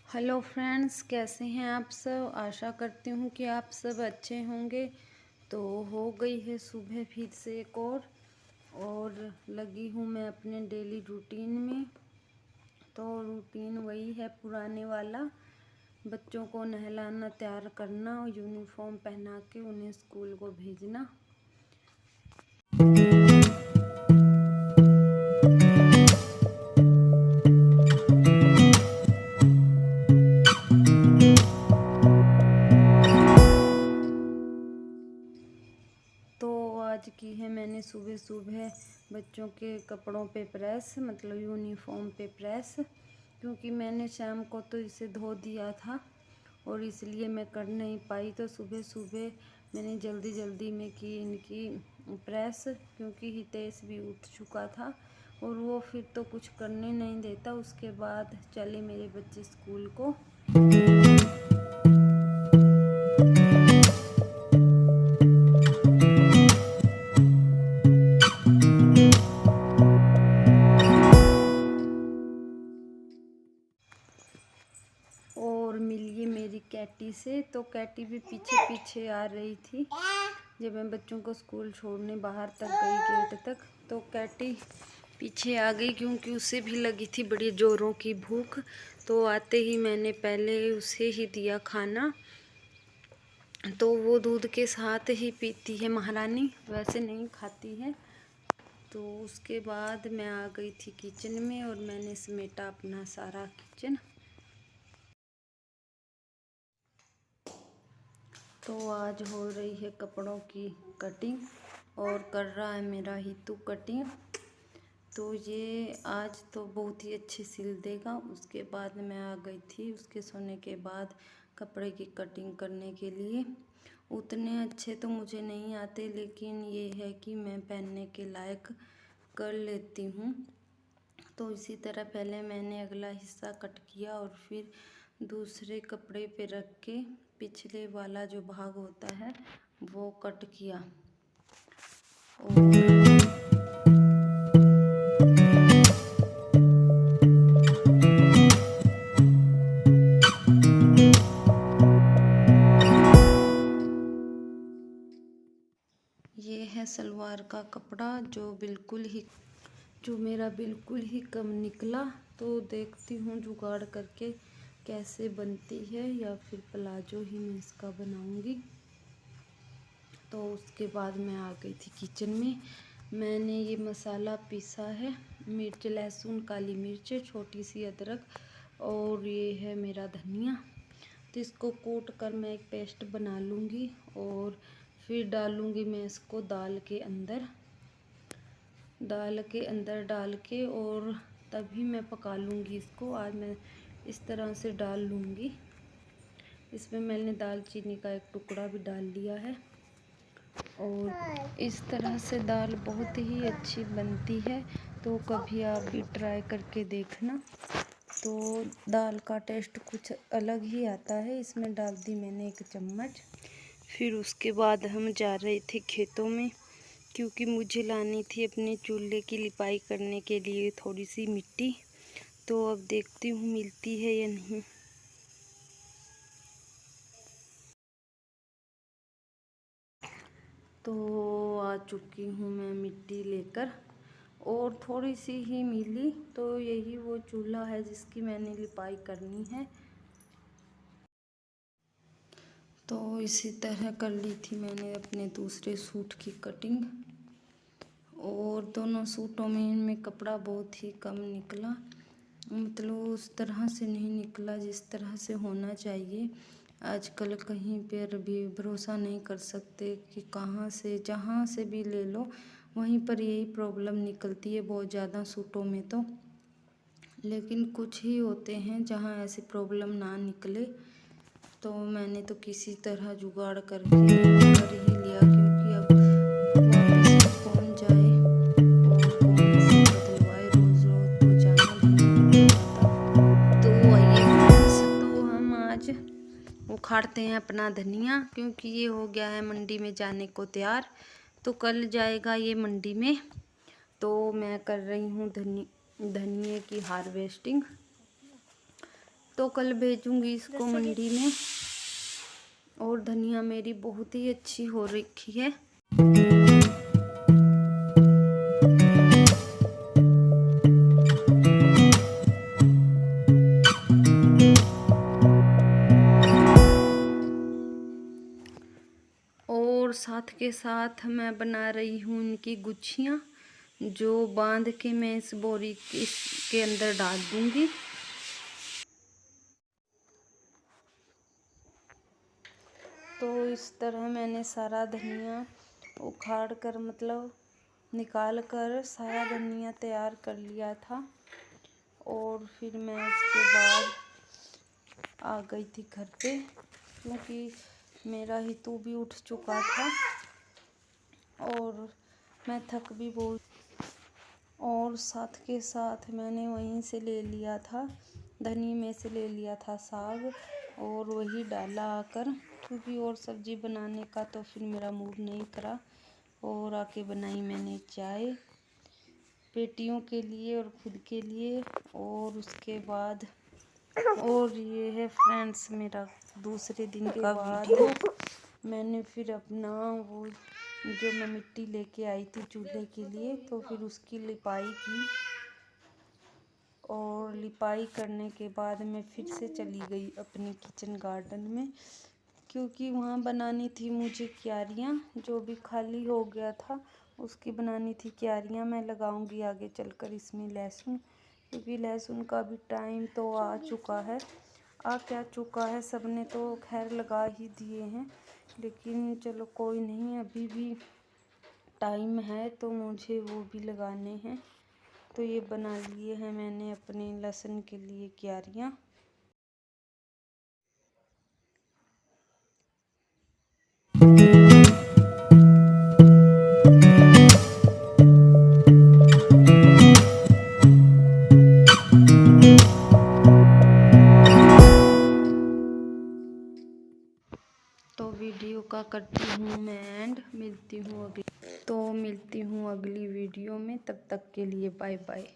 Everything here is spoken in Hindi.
हेलो फ्रेंड्स, कैसे हैं आप सब। आशा करती हूँ कि आप सब अच्छे होंगे। तो हो गई है सुबह फिर से एक और लगी हूँ मैं अपने डेली रूटीन में। तो रूटीन वही है पुराने वाला, बच्चों को नहलाना, तैयार करना और यूनिफॉर्म पहना के उन्हें स्कूल को भेजना। तो आज की है मैंने सुबह सुबह बच्चों के कपड़ों पे प्रेस, मतलब यूनिफॉर्म पे प्रेस, क्योंकि मैंने शाम को तो इसे धो दिया था और इसलिए मैं कर नहीं पाई। तो सुबह सुबह मैंने जल्दी जल्दी में की इनकी प्रेस, क्योंकि हितेश भी उठ चुका था और वो फिर तो कुछ करने नहीं देता। उसके बाद चले मेरे बच्चे स्कूल को। और मिलिए मेरी कैटी से। तो कैटी भी पीछे पीछे आ रही थी जब मैं बच्चों को स्कूल छोड़ने बाहर तक गई, गेट तक। तो कैटी पीछे आ गई क्योंकि उसे भी लगी थी बड़ी ज़ोरों की भूख। तो आते ही मैंने पहले उसे ही दिया खाना। तो वो दूध के साथ ही पीती है महारानी, वैसे नहीं खाती है। तो उसके बाद मैं आ गई थी किचन में और मैंने समेटा अपना सारा किचन। तो आज हो रही है कपड़ों की कटिंग और कर रहा है मेरा हितू कटिंग। तो ये आज तो बहुत ही अच्छे सिल देगा। उसके बाद मैं आ गई थी उसके सोने के बाद कपड़े की कटिंग करने के लिए। उतने अच्छे तो मुझे नहीं आते, लेकिन ये है कि मैं पहनने के लायक कर लेती हूँ। तो इसी तरह पहले मैंने अगला हिस्सा कट किया और फिर दूसरे कपड़े पे रख के पिछले वाला जो भाग होता है वो कट किया। और ये है सलवार का कपड़ा जो मेरा बिल्कुल ही कम निकला। तो देखती हूँ जुगाड़ करके कैसे बनती है, या फिर प्लाजो ही मैं इसका बनाऊंगी। तो उसके बाद मैं आ गई थी किचन में। मैंने ये मसाला पीसा है, मिर्च, लहसुन, काली मिर्च, छोटी सी अदरक और ये है मेरा धनिया। तो इसको कूट कर मैं एक पेस्ट बना लूँगी और फिर डालूँगी मैं इसको दाल के अंदर डाल के और तभी मैं पका लूँगी इसको। आज मैं इस तरह से डाल लूँगी। इसमें मैंने दालचीनी का एक टुकड़ा भी डाल लिया है और इस तरह से दाल बहुत ही अच्छी बनती है। तो कभी आप भी ट्राई करके देखना। तो दाल का टेस्ट कुछ अलग ही आता है। इसमें डाल दी मैंने 1 चम्मच। फिर उसके बाद हम जा रहे थे खेतों में, क्योंकि मुझे लानी थी अपने चूल्हे की लिपाई करने के लिए थोड़ी सी मिट्टी। तो अब देखती हूँ मिलती है या नहीं। तो आ चुकी हूँ मैं मिट्टी लेकर और थोड़ी सी ही मिली। तो यही वो चूल्हा है जिसकी मैंने लिपाई करनी है। तो इसी तरह कर ली थी मैंने अपने दूसरे सूट की कटिंग और दोनों सूटों में इनमें कपड़ा बहुत ही कम निकला। मतलब उस तरह से नहीं निकला जिस तरह से होना चाहिए। आजकल कहीं पर भी भरोसा नहीं कर सकते कि कहाँ से, जहाँ से भी ले लो वहीं पर यही प्रॉब्लम निकलती है बहुत ज़्यादा सूटों में। तो लेकिन कुछ ही होते हैं जहाँ ऐसी प्रॉब्लम ना निकले। तो मैंने तो किसी तरह जुगाड़ करके कर ही लिया, क्योंकि अब वापस भी कौन जाए और कौन इसे बदलवाए। रोज़ रोज़ तो जाना भी नहीं हो पाता। तो आइए फ्रेंड्स, तो हम आज उखाड़ते हैं अपना धनिया, क्योंकि ये हो गया है मंडी में जाने को तैयार। तो कल जाएगा ये मंडी में। तो मैं कर रही हूँ धनिए की हार्वेस्टिंग। तो कल भेजूंगी इसको मंडी में। और धनिया मेरी बहुत ही अच्छी हो रखी है। और साथ के साथ मैं बना रही हूँ इनकी गुच्छियाँ, जो बांध के मैं इस बोरी के अंदर डाल दूंगी। तो इस तरह मैंने सारा धनिया उखाड़ कर, मतलब निकाल कर सारा धनिया तैयार कर लिया था। और फिर मैं इसके बाद आ गई थी घर पे, क्योंकि मेरा हितू भी उठ चुका था और मैं थक भी बहुत। और साथ के साथ मैंने वहीं से ले लिया था, धनी में से ले लिया था साग, और वही डाला आकर, क्योंकि और सब्जी बनाने का तो फिर मेरा मूड नहीं करा। और आके बनाई मैंने चाय बेटियों के लिए और खुद के लिए। और उसके बाद और ये है फ्रेंड्स मेरा दूसरे दिन का वीडियो। मैंने फिर अपना वो जो मैं मिट्टी लेके आई थी चूल्हे के लिए, तो फिर उसकी लिपाई की। और लिपाई करने के बाद मैं फिर से चली गई अपने किचन गार्डन में, क्योंकि वहाँ बनानी थी मुझे क्यारियाँ, जो भी खाली हो गया था उसकी बनानी थी क्यारियाँ। मैं लगाऊंगी आगे चलकर इसमें लहसुन, क्योंकि लहसुन का भी टाइम तो आ चुका है। क्या चुका है, सबने तो खैर लगा ही दिए हैं, लेकिन चलो कोई नहीं, अभी भी टाइम है तो मुझे वो भी लगाने हैं। तो ये बना लिए हैं मैंने अपने लहसुन के लिए क्यारियाँ। तो वीडियो का करती हूँ मैं एंड, मिलती हूँ अगली वीडियो में। तब तक के लिए बाय बाय।